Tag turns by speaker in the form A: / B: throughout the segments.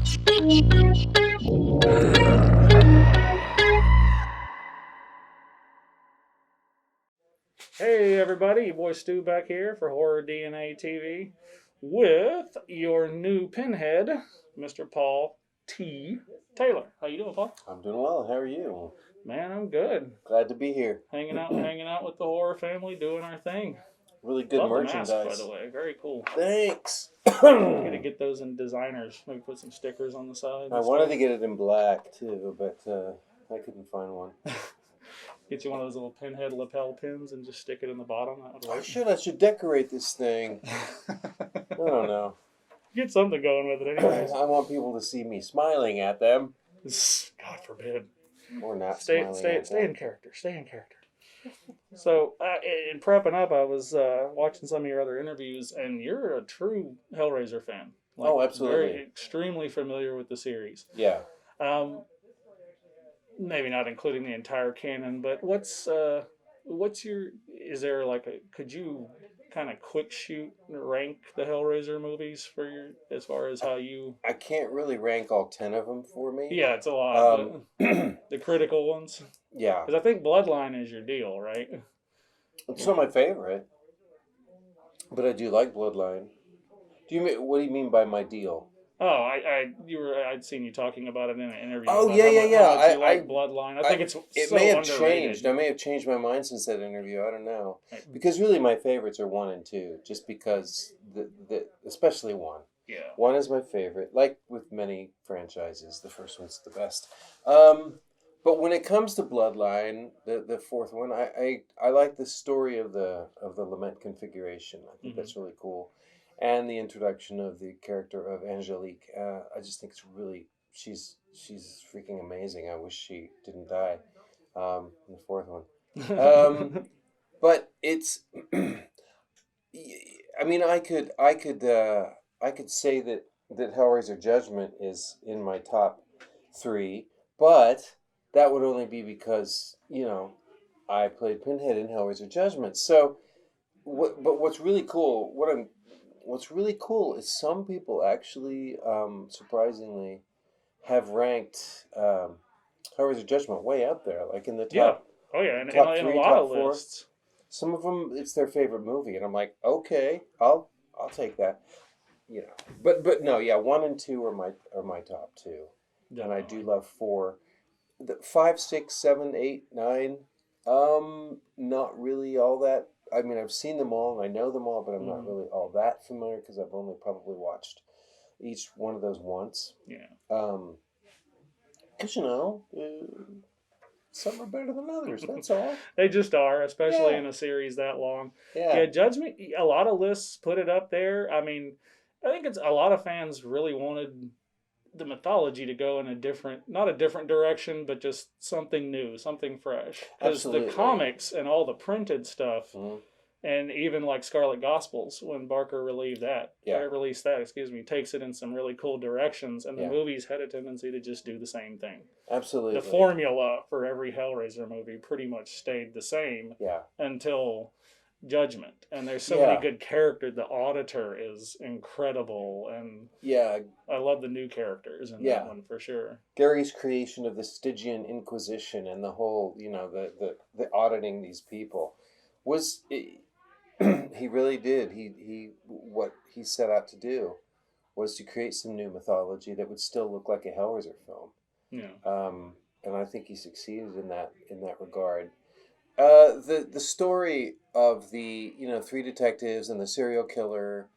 A: Hey everybody, your boy Stu back here for Horror DNA TV with your new Pinhead, Mr. Paul T. Taylor. How you doing, Paul?
B: I'm doing well. How are you?
A: Man, I'm good.
B: Glad to be here.
A: Hanging out with the horror family, doing our thing.
B: Really good
A: Love
B: merchandise.
A: the mask, by the way. Very cool.
B: Thanks.
A: Need to get those in designers. Maybe put some stickers on the side.
B: I wanted to get it in black too, but I couldn't find one.
A: Get you one of those little Pinhead lapel pins and just stick it in the bottom. That would work.
B: I should decorate this thing. I don't know.
A: Get something going with it, anyways.
B: I want people to see me smiling at them.
A: God forbid.
B: Or not
A: Stay
B: smiling
A: in character. Stay in character. So, in prepping up, I was watching some of your other interviews, and you're a true Hellraiser fan. Like,
B: oh, absolutely.
A: Very extremely familiar with the series.
B: Yeah.
A: Maybe not including the entire canon, but what's your? Is there like a? Could you kind of quick shoot rank the Hellraiser movies for your as far as how you?
B: I can't really rank all 10 of them for me.
A: Yeah, it's a lot. The critical ones.
B: Yeah.
A: Because I think Bloodline is your deal, right?
B: It's not my favorite, but I do like Bloodline. What do you mean by my deal?
A: Oh, I'd seen you talking about it in an interview.
B: Oh, yeah.
A: I like Bloodline. I think it's
B: it
A: so
B: may have
A: underrated.
B: changed. I may have changed my mind since that interview. I don't know, because really my favorites are 1 and 2, just because especially 1.
A: Yeah.
B: 1 is my favorite. Like with many franchises, the first one's the best. But when it comes to Bloodline, the 4th one, I like the story of the lament configuration. I think that's really cool. And the introduction of the character of Angelique. I just think it's really, she's freaking amazing. I wish she didn't die in the 4th one. But it's, I mean, I could say that Hellraiser Judgment is in my top 3, but that would only be because, I played Pinhead in Hellraiser Judgment. So, what's really cool, What's really cool is some people actually, surprisingly, have ranked Hellraiser Judgment way up there, like in the top.
A: Yeah. Oh yeah, in
B: top
A: a
B: 3,
A: lot
B: top
A: of
B: 4.
A: lists.
B: Some of them, it's their favorite movie, and I'm like, okay, I'll take that. But no, yeah, 1 and 2 are my top 2,
A: Definitely.
B: And I do love 4. 5, 6, 7, 8, 9, not really all that. I mean, I've seen them all and I know them all, but I'm not really all that familiar because I've only probably watched each one of those once.
A: Yeah.
B: Because, some are better than others, that's all.
A: They just are, especially in a series that long. Yeah, Judgment, a lot of lists put it up there. I mean, I think it's a lot of fans really wanted the mythology to go in not a different direction, but just something new, something fresh. Because the comics and all the printed stuff, and even like Scarlet Gospels, when Barker released that, takes it in some really cool directions, and the movies had a tendency to just do the same thing.
B: Absolutely.
A: The formula for every Hellraiser movie pretty much stayed the same until Judgment, and there's so many good characters. The Auditor is incredible, and I love the new characters in that one for sure.
B: Gary's creation of the Stygian Inquisition and the whole, the auditing these people was, he really did. What he set out to do was to create some new mythology that would still look like a Hellraiser film.
A: Yeah.
B: And I think he succeeded in that regard. The story of the 3 detectives and the serial killer,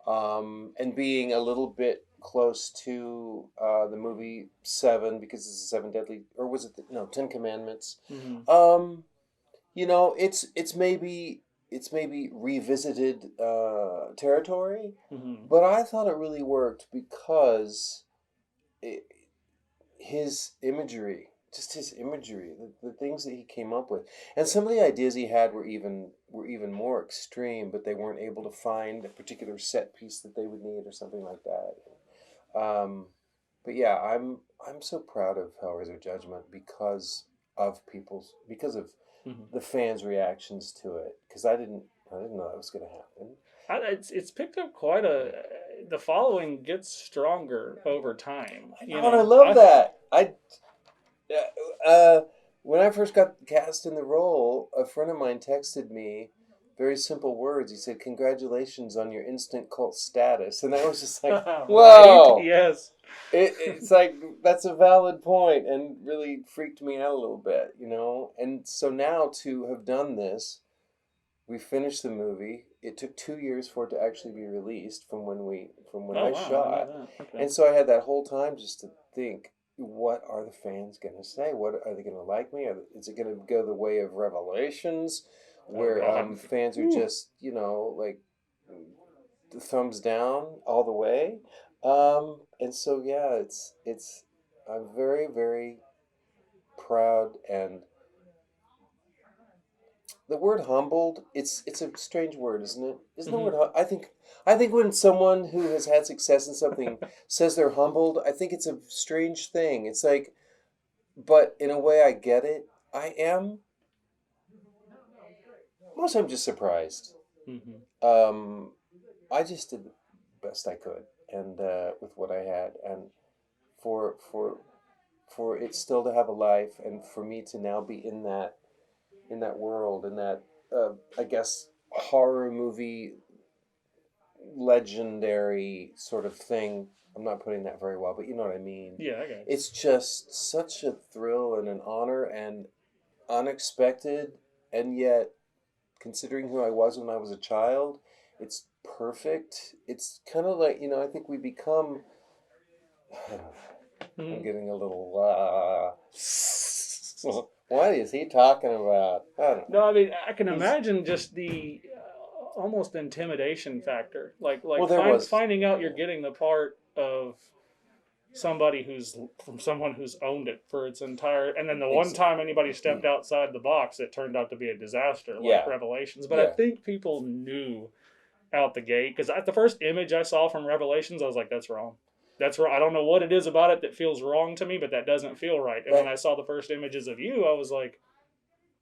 B: and being a little bit close to the movie 7 because it's the 7 deadly, or was it 10 Commandments? It's maybe revisited territory, but I thought it really worked because his imagery. Just his imagery, the things that he came up with, and some of the ideas he had were even more extreme, but they weren't able to find a particular set piece that they would need or something like that. But yeah, I'm so proud of Hellraiser Judgment because of the fans' reactions to it, because I didn't know that was going to happen.
A: It's picked up quite a. the following gets stronger over time.
B: I love that. When I first got cast in the role, a friend of mine texted me very simple words. He said, "Congratulations on your instant cult status," and I was just like, "Whoa!"
A: Right? Yes.
B: It's like that's a valid point, and really freaked me out a little bit, And so now to have done this, we finished the movie. It took 2 years for it to actually be released from when I shot,
A: Okay.
B: and so I had that whole time just to think, what are the fans gonna say? What are they gonna like me? Is it gonna go the way of Revelations, where fans are just like the thumbs down all the way? And so yeah, it's I'm very, very proud, and the word humbled, it's a strange word, isn't it? Isn't the word I think when someone who has had success in something says they're humbled, I think it's a strange thing. It's like, but in a way I get it. I am most I'm just surprised. I just did the best I could, and with what I had, and for it still to have a life, and for me to now be in that world, in that I guess horror movie legendary sort of thing. I'm not putting that very well, but you know what I mean.
A: Yeah, I got it.
B: It's just such a thrill and an honor, and unexpected, and yet, considering who I was when I was a child, it's perfect. It's kind of like, I think we become. I'm getting a little. What is he talking about? I don't know.
A: No, I mean, I can imagine just the almost intimidation factor, like finding out you're getting the part of someone who's owned it for its entire, and then the one time anybody stepped outside the box, it turned out to be a disaster, like Revelations. But I think people knew out the gate, because the first image I saw from Revelations, I was like, "That's wrong. That's wrong. I don't know what it is about it that feels wrong to me, but that doesn't feel right." And when I saw the first images of you, I was like,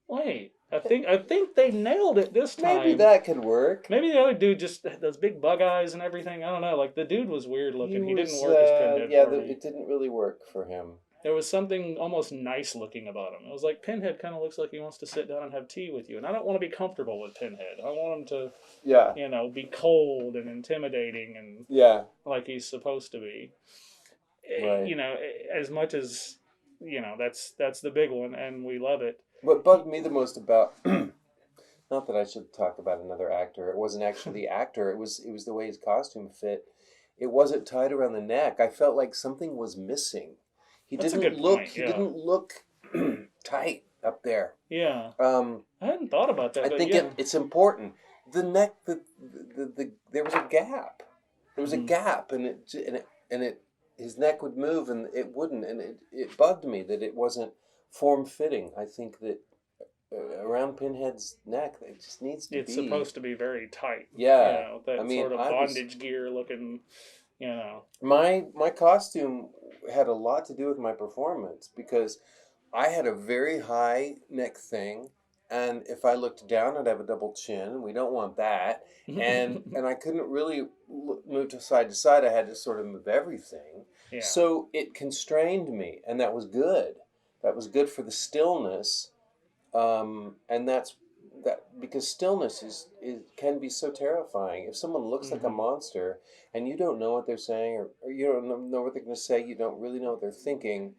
A: "Wait, I think they nailed it this time."
B: Maybe that could work.
A: Maybe the other dude just had those big bug eyes and everything. I don't know. Like, the dude was weird looking. He didn't work as Pinhead for me.
B: It didn't really work for him.
A: There was something almost nice looking about him. It was like, Pinhead kind of looks like he wants to sit down and have tea with you. And I don't want to be comfortable with Pinhead. I want him to, be cold and intimidating and like he's supposed to be.
B: Right.
A: As much as, that's the big one, and we love it.
B: What bugged me the most about, not that I should talk about another actor. It wasn't actually the actor. It was the way his costume fit. It wasn't tied around the neck. I felt like something was missing. He didn't look tight up there.
A: Yeah. I hadn't thought about that.
B: I think it's important. The neck, there was a gap. There was a gap, and his neck would move, and it wouldn't, and it bugged me that it wasn't form fitting. I think that around Pinhead's neck, it just needs to be.
A: It's supposed to be very tight.
B: Yeah.
A: Sort of bondage gear looking.
B: My costume had a lot to do with my performance, because I had a very high neck thing, and if I looked down, I'd have a double chin. We don't want that, and I couldn't really move to side. I had to sort of move everything. Yeah. So it constrained me, and that was good. That was good for the stillness, and that's because stillness can be so terrifying. If someone looks like a monster and you don't know what they're saying, or you don't know what they're going to say, you don't really know what they're thinking,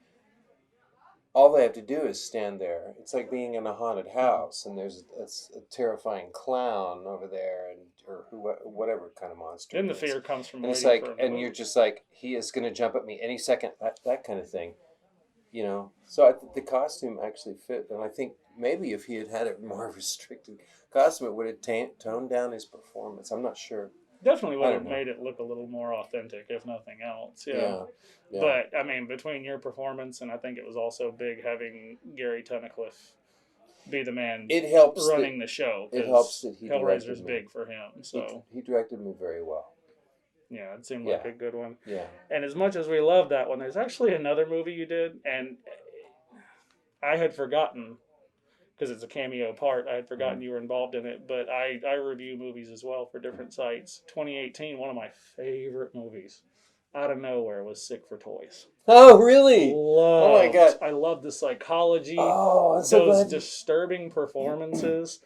B: all they have to do is stand there. It's like being in a haunted house, and there's a terrifying clown over there, or whatever kind of monster.
A: Then the fear comes from.
B: And it's like, and you're just like, he is going to jump at me any second. That kind of thing, So the costume actually fit, and I think maybe if he had a more restricted costume, it would have toned down his performance. I'm not sure.
A: Definitely would have made it look a little more authentic, if nothing else. Yeah. But, I mean, between your performance, and I think it was also big having Gary Tunnicliffe be the man running the show.
B: It helps that he
A: Hellraiser's big for him. So
B: he directed me very well.
A: Yeah, it seemed like a good one.
B: Yeah.
A: And as much as we love that one, there's actually another movie you did, and I had forgotten because it's a cameo part. I had forgotten you were involved in it, but I review movies as well for different sites. 2018, one of my favorite movies out of nowhere was Sick for Toys.
B: Oh, really? Oh my God.
A: I love the psychology.
B: Oh, I'm so
A: those
B: glad.
A: Disturbing performances.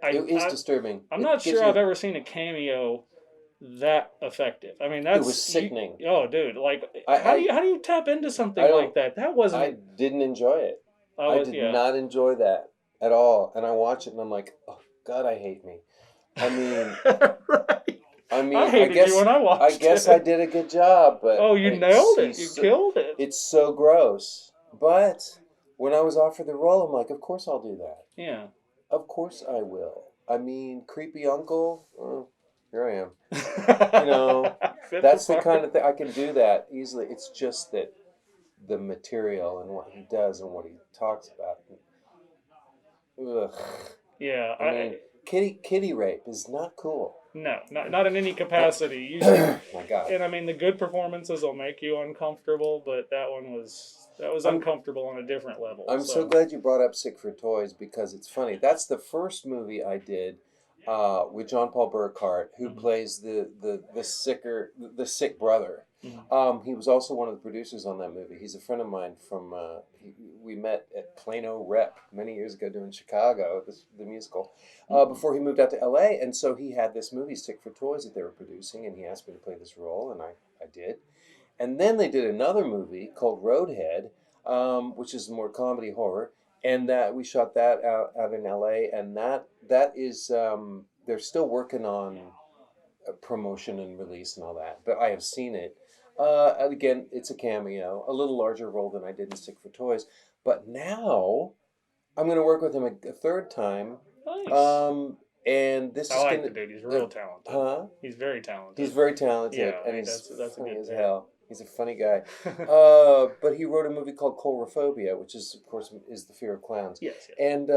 B: It is disturbing.
A: I'm not sure I've ever seen a cameo that effective. I mean,
B: it was sickening.
A: Dude, like how do you tap into something like that? That wasn't.
B: I didn't enjoy it. I did not enjoy that at all. And I watch it and I'm like, oh God, I hate me. I mean,
A: right.
B: I hated
A: you when I watched
B: I guess I did a good job, but
A: you nailed it. You killed it.
B: It's so gross. But when I was offered the role, I'm like, of course I'll do that.
A: Yeah.
B: Of course I will. I mean, creepy uncle. Here I am. You know, that's the kind of thing I can do that easily. It's just that the material and what he does and what he talks about. Ugh.
A: Yeah,
B: I mean, kitty rape is not cool.
A: No, not in any capacity. Usually,
B: my God.
A: And I mean, the good performances will make you uncomfortable, but that was uncomfortable on a different level.
B: I'm so glad you brought up Sick for Toys because it's funny. That's the first movie I did with John Paul Burkhart, who plays the sick brother. Mm-hmm. He was also one of the producers on that movie. He's a friend of mine from. We met at Plano Rep many years ago doing Chicago, the musical, before he moved out to L.A. And so he had this movie, Sick for Toys, that they were producing, and he asked me to play this role, and I did. And then they did another movie called Roadhead, which is more comedy horror, and that we shot that out in L.A. And that is they're still working on promotion and release and all that, but I have seen it. Again, it's a cameo, a little larger role than I did in Sick for Toys. But now I'm going to work with him a third time.
A: Nice.
B: And this
A: I
B: is
A: like the dude. He's real talented.
B: Huh?
A: He's very talented.
B: He's very talented.
A: Yeah,
B: and he's
A: that's
B: funny
A: a good
B: as hell. He's a funny guy. But he wrote a movie called Coulrophobia, which is, of course, is the fear of clowns.
A: Yes.
B: And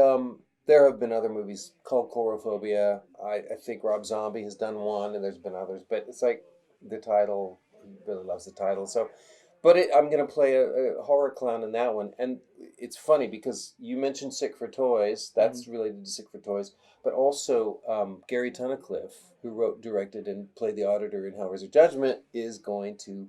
B: there have been other movies called Coulrophobia. I think Rob Zombie has done one, and there's been others. But it's like the title. He really loves the title. So, but I'm going to play a horror clown in that one. And it's funny because you mentioned Sick for Toys. That's related to Sick for Toys. But also Gary Tunnicliffe, who wrote, directed, and played the auditor in Hellraiser Judgment, is going to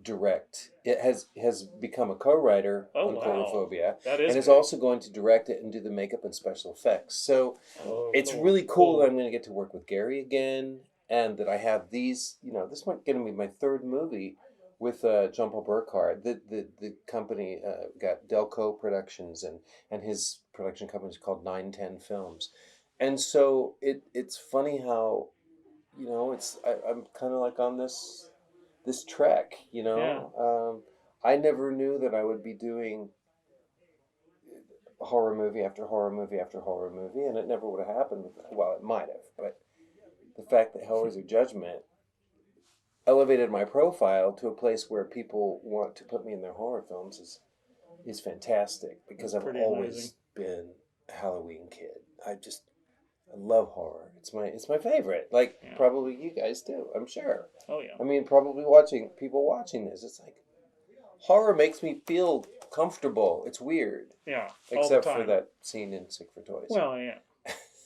B: direct. It has become a co-writer on Coulrophobia, and is also going to direct it and do the makeup and special effects. So it's really cool that I'm going to get to work with Gary again, and that I have these. This might going to be my third movie with John Paul Burkhart. The company got Delco Productions, and his production company is called 910 Films. And so it's funny how, I'm kind of like on this trek,
A: Yeah.
B: I never knew that I would be doing horror movie after horror movie after horror movie, and it never would have happened. Well, it might have, but the fact that Hellraiser Judgment elevated my profile to a place where people want to put me in their horror films is fantastic, because I've always been a Halloween kid. I love horror. It's my favorite. Probably you guys too, I'm sure.
A: Oh yeah.
B: I mean, probably people watching this. It's like horror makes me feel comfortable. It's weird.
A: Yeah.
B: Except for that scene in Sick for Toys.
A: Well, yeah.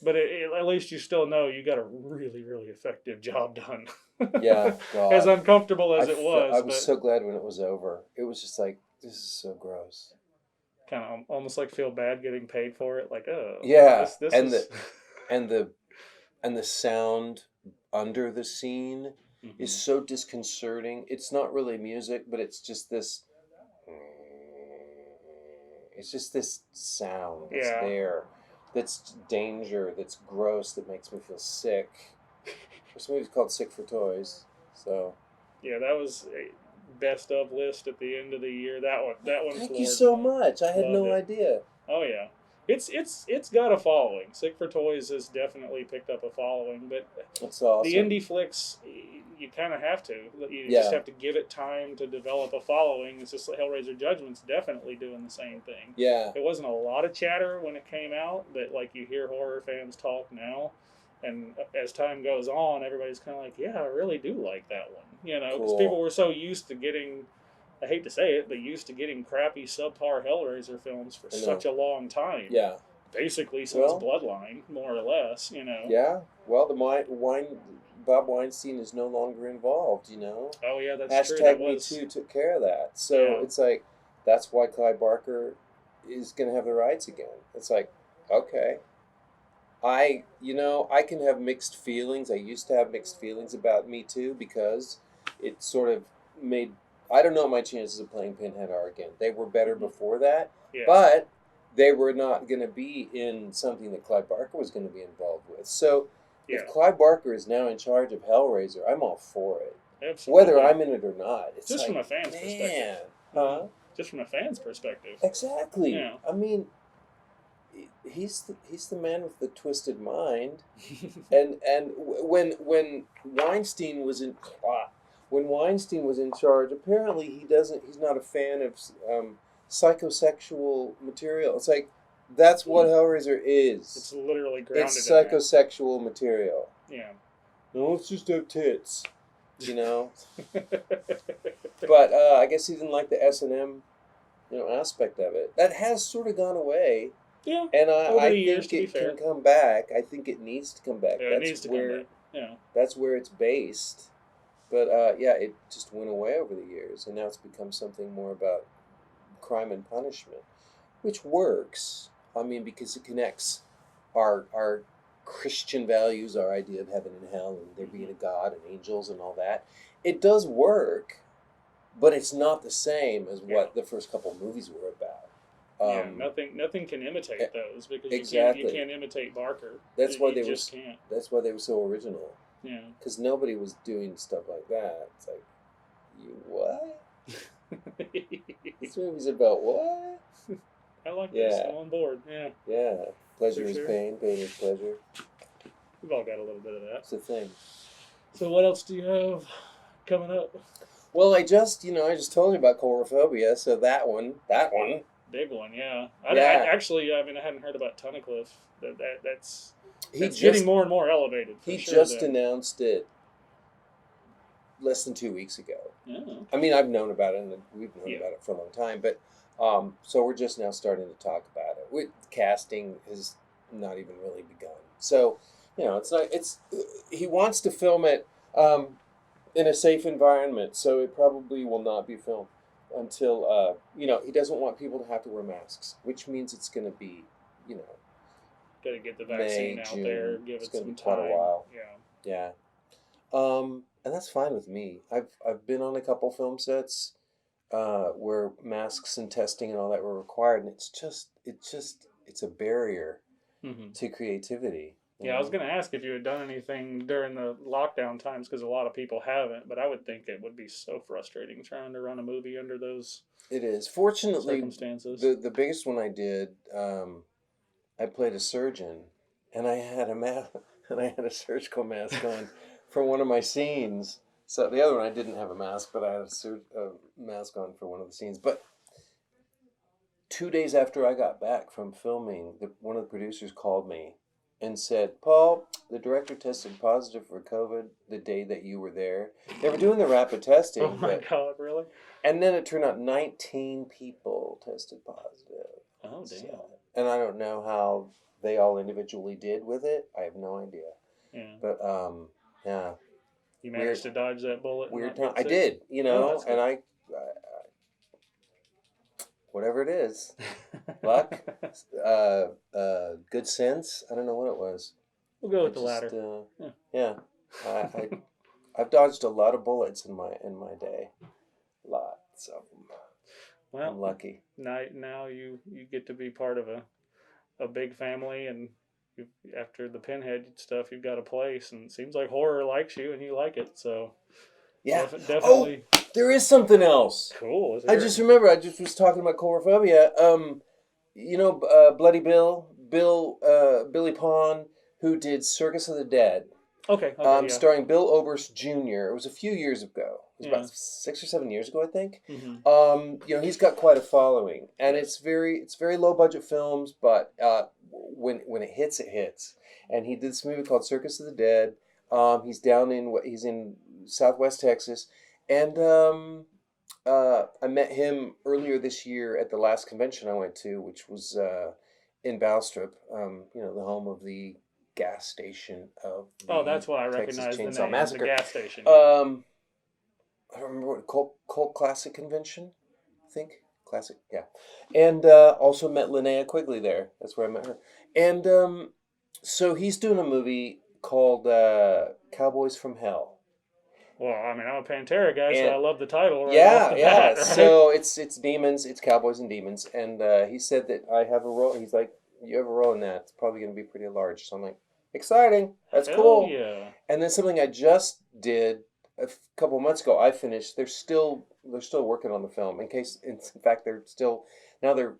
A: But at least you still know you got a really, really effective job done.
B: Yeah. God.
A: As uncomfortable as it was.
B: I was so glad when it was over. It was just like, this is so gross.
A: Kind of almost like feel bad getting paid for it. Like, oh.
B: Yeah. And the sound under the scene is so disconcerting. It's not really music, but it's just this. It's just this sound that's there, that's danger, that's gross, that makes me feel sick. This movie's called Sick for Toys, so. Yeah,
A: that was a best of list at the end of the year. That one.
B: Thank you so much. I had no idea.
A: Oh yeah. It's got a following. Sick for Toys has definitely picked up a following, but
B: that's awesome.
A: The indie flicks, you kind of have to. You just have to give it time to develop a following. It's just like Hellraiser Judgment's definitely doing the same thing.
B: Yeah.
A: There wasn't a lot of chatter when it came out, but like you hear horror fans talk now, and as time goes on, everybody's kind of like, yeah, I really do like that one. Because people were so used to getting, I hate to say it, but used to getting crappy subpar Hellraiser films for such a long time.
B: Yeah.
A: basically since Bloodline, more or less,
B: Yeah. Well, Bob Weinstein is no longer involved,
A: Oh, yeah, that's true.
B: Hashtag Me Too took care of that. So it's like, that's why Clive Barker is going to have the rights again. It's like, okay. I can have mixed feelings. I used to have mixed feelings about Me Too because it sort of made, I don't know what my chances of playing Pinhead are again. They were better before that, but they were not going to be in something that Clive Barker was going to be involved with. So if Clive Barker is now in charge of Hellraiser, I'm all for it.
A: Absolutely.
B: Whether I'm in it or not. It's
A: just
B: like,
A: from a fan's perspective.
B: Huh?
A: Just from a fan's perspective.
B: Exactly. Yeah. I mean, he's the man with the twisted mind, and when Weinstein was in charge, apparently he's not a fan of psychosexual material. It's like, that's what Hellraiser is.
A: It's literally grounded.
B: It's psychosexual material.
A: Yeah.
B: No, it's just have tits, But I guess he didn't like the S&M, aspect of it. That has sort of gone away.
A: Yeah.
B: And I think it can come back. I think it needs to come back.
A: Yeah, it needs to come back. Yeah.
B: That's where it's based. But it just went away over the years, and now it's become something more about crime and punishment, which works. I mean, because it connects our Christian values, our idea of heaven and hell, and there being a God and angels and all that. It does work, but it's not the same as what the first couple of movies were about.
A: Nothing can imitate those, because
B: exactly.
A: you can't imitate Barker.
B: That's why they
A: can't.
B: That's why they were so original.
A: Yeah.
B: Because nobody was doing stuff like that. It's like, you what? This movie's about what?
A: I like this. I'm on board. Yeah.
B: Yeah. Pleasure is pain. Pain is pleasure.
A: We've all got a little bit of that.
B: It's a thing.
A: So what else do you have coming up?
B: Well, I just told you about Coulrophobia, so that one.
A: Big one, yeah. I hadn't heard about Tunnicliffe. That's getting more and more elevated.
B: He just announced it less than 2 weeks ago.
A: Yeah.
B: I mean, I've known about it, and we've known about it for a long time, but so we're just now starting to talk about it. Casting has not even really begun. So, he wants to film it in a safe environment, so it probably will not be filmed until, he doesn't want people to have to wear masks, which means it's going to be,
A: got to get the vaccine
B: May,
A: out
B: June.
A: there, give
B: it's
A: it some
B: be
A: time.
B: Quite a while.
A: Yeah.
B: And that's fine with me. I've been on a couple film sets where masks and testing and all that were required, and it's a barrier to creativity.
A: Yeah, I was going to ask if you had done anything during the lockdown times, because a lot of people haven't, but I would think it would be so frustrating trying to run a movie under those
B: circumstances. The biggest one I did, I played a surgeon, and I had a surgical mask on for one of my scenes. So the other one I didn't have a mask, but I had a mask on for one of the scenes. But 2 days after I got back from filming, one of the producers called me and said, "Paul, the director tested positive for COVID the day that you were there." They were doing the rapid testing.
A: Oh my God, really?
B: And then it turned out 19 people tested positive.
A: Oh, damn.
B: And I don't know how they all individually did with it. I have no idea.
A: Yeah.
B: But, yeah.
A: You managed to dodge that bullet?
B: Weird time. I did, and I whatever it is, luck, good sense. I don't know what it was.
A: We'll go with the latter.
B: Yeah. I've dodged a lot of bullets in my day, lots of them.
A: Well,
B: I'm lucky.
A: Now you get to be part of a big family, and after the Pinhead stuff, you've got a place, and it seems like horror likes you, and you like it. So
B: yeah,
A: definitely.
B: Oh, there is something else.
A: Cool.
B: I just remember. I just was talking about Coulrophobia. Bloody Billy Pond, who did Circus of the Dead.
A: Okay.
B: Starring Bill Oberst Jr. It was a few years ago. It was about 6 or 7 years ago, I think.
A: Mm-hmm.
B: He's got quite a following, and it's very low budget films, but when it hits, it hits. And he did this movie called Circus of the Dead. He's in Southwest Texas, and I met him earlier this year at the last convention I went to, which was in Bastrop, the home of the gas station of the
A: that's why I
B: Texas
A: recognize the
B: Chainsaw
A: name.
B: Massacre.
A: The gas station.
B: I don't remember what Cult Classic Convention, I think. Classic, yeah. And also met Linnea Quigley there. That's where I met her. And so he's doing a movie called Cowboys from Hell.
A: Well, I mean, I'm a Pantera guy, so I love the title right
B: off
A: the bat, right?
B: So it's demons, it's cowboys and demons, and he said that I have a role. He's like, you have a role in that. It's probably going to be pretty large. So I'm like, exciting. That's cool.
A: Yeah.
B: And then something I just did a couple months ago. I finished. They're still working on the film. In fact, they're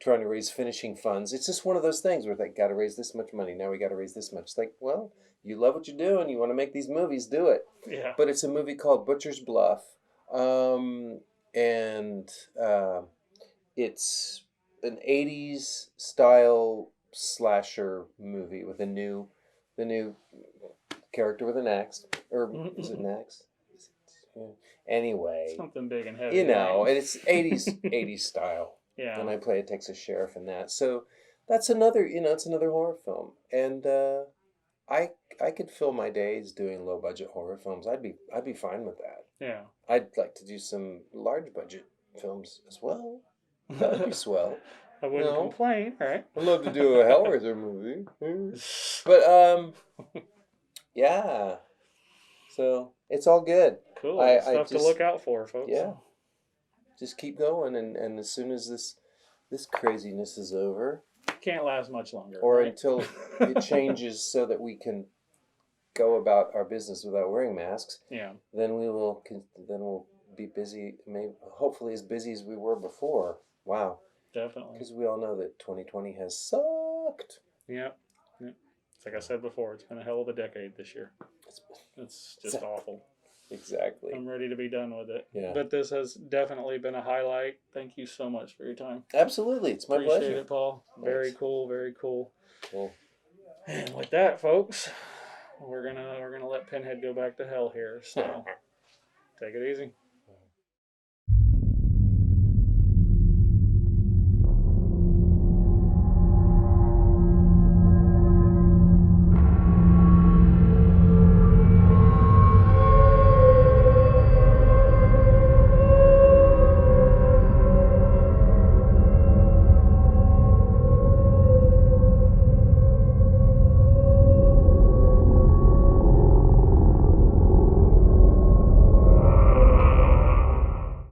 B: trying to raise finishing funds. It's just one of those things where they got to raise this much money. Now we got to raise this much. It's like, well, you love what you do and you want to make these movies, do it.
A: Yeah.
B: But it's a movie called Butcher's Bluff, it's an '80s style slasher movie with the new character with an axe, or is it an axe? Anyway,
A: something big and heavy.
B: And it's '80s style.
A: Yeah.
B: And I play a Texas sheriff in that. So that's another, it's another horror film, and I could fill my days doing low budget horror films. I'd be fine with that.
A: Yeah.
B: I'd like to do some large budget films as well. That would be swell.
A: I wouldn't complain, right?
B: I'd love to do a Hellraiser movie. But yeah. So it's all good.
A: Cool. Stuff to look out for, folks.
B: Yeah. Just keep going, and as soon as this craziness is over,
A: can't last much longer.
B: Or until it changes so that we can go about our business without wearing masks.
A: Yeah.
B: Then we'll be busy, maybe hopefully as busy as we were before. Wow.
A: Definitely.
B: Because we all know that 2020 has sucked.
A: Yeah. It's like I said before, it's been a hell of a decade this year. It's just awful.
B: Exactly.
A: I'm ready to be done with it.
B: Yeah.
A: But this has definitely been a highlight. Thank you so much for your time.
B: Absolutely. It's my pleasure.
A: Appreciate it, Paul. Very cool, very cool.
B: Cool.
A: And with that, folks, we're gonna let Pinhead go back to hell here. So take it easy.